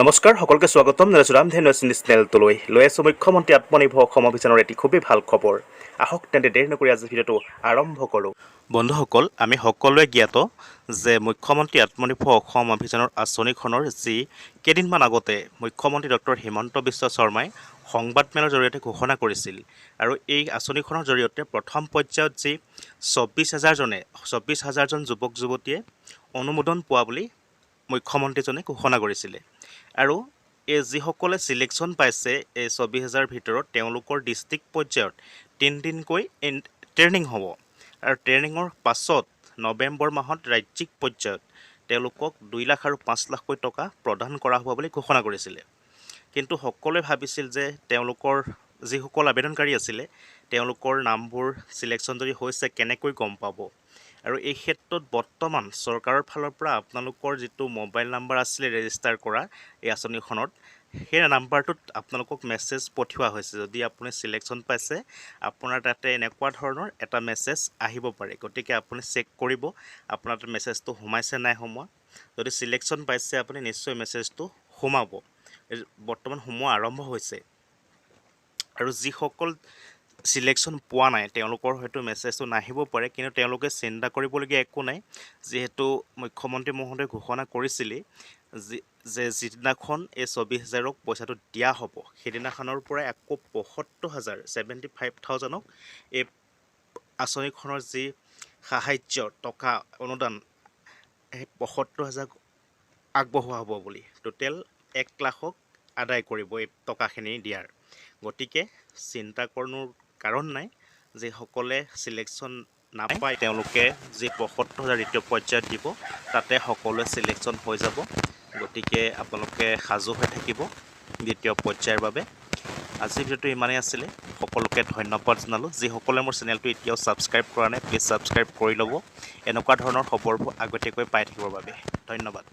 নমস্কাৰ সকলকে স্বাগতম নৰেশৰাম ধেনছ চেনেলটোলৈ লৈ আছোঁ মুখ্যমন্ত্ৰী আত্মনিৰ্ভৰ অসম অভিযানৰ এটি খুবেই ভাল খবৰ। আহক তেন্তে দেৰি নকৰি আজি ভিডিঅ'টো আৰম্ভ কৰোঁ। বন্ধুসকল, আমি সকলোৱে জ্ঞাত যে মুখ্যমন্ত্ৰী আত্মনিৰ্ভৰ অসম অভিযানৰ আঁচনিখনৰ যি কেইদিনমান আগতে মুখ্যমন্ত্ৰী ডক্টৰ হিমন্ত বিশ্ব শৰ্মাই সংবাদমেলৰ জৰিয়তে ঘোষণা কৰিছিল আৰু এই আঁচনিখনৰ জৰিয়তে প্ৰথম পৰ্যায়ত যি 24,000জন যুৱক যুৱতীয়ে অনুমোদন পোৱা বুলি মুখ্যমন্ত্ৰীজনে ঘোষণা কৰিছিলে। আৰু এই যিসকলে ছিলেকশ্যন পাইছে এই 24,000 ভিতৰত তেওঁলোকৰ ডিষ্ট্ৰিক্ট পৰ্যায়ত 3 দিনকৈ ট্ৰেইনিং হ'ব আৰু ট্ৰেইনিঙৰ পাছত নৱেম্বৰ মাহত ৰাজ্যিক পৰ্যায়ত তেওঁলোকক 2 লাখ আৰু 5 লাখকৈ টকা প্ৰদান কৰা হ'ব বুলি ঘোষণা কৰিছিলে। কিন্তু সকলোৱে ভাবিছিল যে তেওঁলোকৰ যিসকল আবেদনকাৰী আছিলে তেওঁলোকৰ নামবোৰ ছিলেকশ্যন যদি হৈছে কেনেকৈ গম পাব। আৰু এই ক্ষেত্ৰত বৰ্তমান চৰকাৰৰ ফালৰ পৰা আপোনালোকৰ যিটো মোবাইল নাম্বাৰ আছিলে ৰেজিষ্টাৰ কৰা এই আঁচনিখনত, সেই নাম্বাৰটোত আপোনালোকক মেছেজ পঠিওৱা হৈছে। যদি আপুনি ছিলেকশ্যন পাইছে আপোনাৰ তাতে এনেকুৱা ধৰণৰ এটা মেছেজ আহিব পাৰে, গতিকে আপুনি চেক কৰিব আপোনাৰ তাত মেছেজটো সোমাইছে নাই সোমোৱা। যদি ছিলেকশ্যন পাইছে আপুনি নিশ্চয় মেছেজটো সোমাব। বৰ্তমান সোমোৱা আৰম্ভ হৈছে আৰু যিসকল ছিলেকশ্যন পোৱা নাই তেওঁলোকৰ হয়তো মেছেজটো নাহিব পাৰে, কিন্তু তেওঁলোকে চিন্তা কৰিবলগীয়া একো নাই। যিহেতু মুখ্যমন্ত্ৰী মহোদয়ে ঘোষণা কৰিছিলেই যে যিদিনাখন এই 24,000ক পইচাটো দিয়া হ'ব সেইদিনাখনৰ পৰাই আকৌ 75,000ক এই আঁচনিখনৰ যি সাহাৰ্য টকা অনুদান সেই 75,000 আগবঢ়োৱা হ'ব বুলি টোটেল 1 লাখক আদায় কৰিব এই টকাখিনি দিয়াৰ। গতিকে চিন্তা কৰাৰ কাৰণ নাই। যিসকলে ছিলেকশ্যন নাপায় তেওঁলোকে যি 75,000 দ্বিতীয় পৰ্যায়ত দিব তাতে সকলোৱে ছিলেকশ্যন হৈ যাব। গতিকে আপোনালোকে সাজু হৈ থাকিব দ্বিতীয় পৰ্যায়ৰ বাবে। আজিৰ ভিডিঅ'টো ইমানেই আছিলে। সকলোকে ধন্যবাদ জনালোঁ। যিসকলে মোৰ চেনেলটো এতিয়াও ছাবস্ক্ৰাইব কৰা নাই প্লিজ ছাবস্ক্ৰাইব কৰি ল'ব এনেকুৱা ধৰণৰ খবৰবোৰ আগতীয়াকৈ পাই থাকিবৰ বাবে। ধন্যবাদ।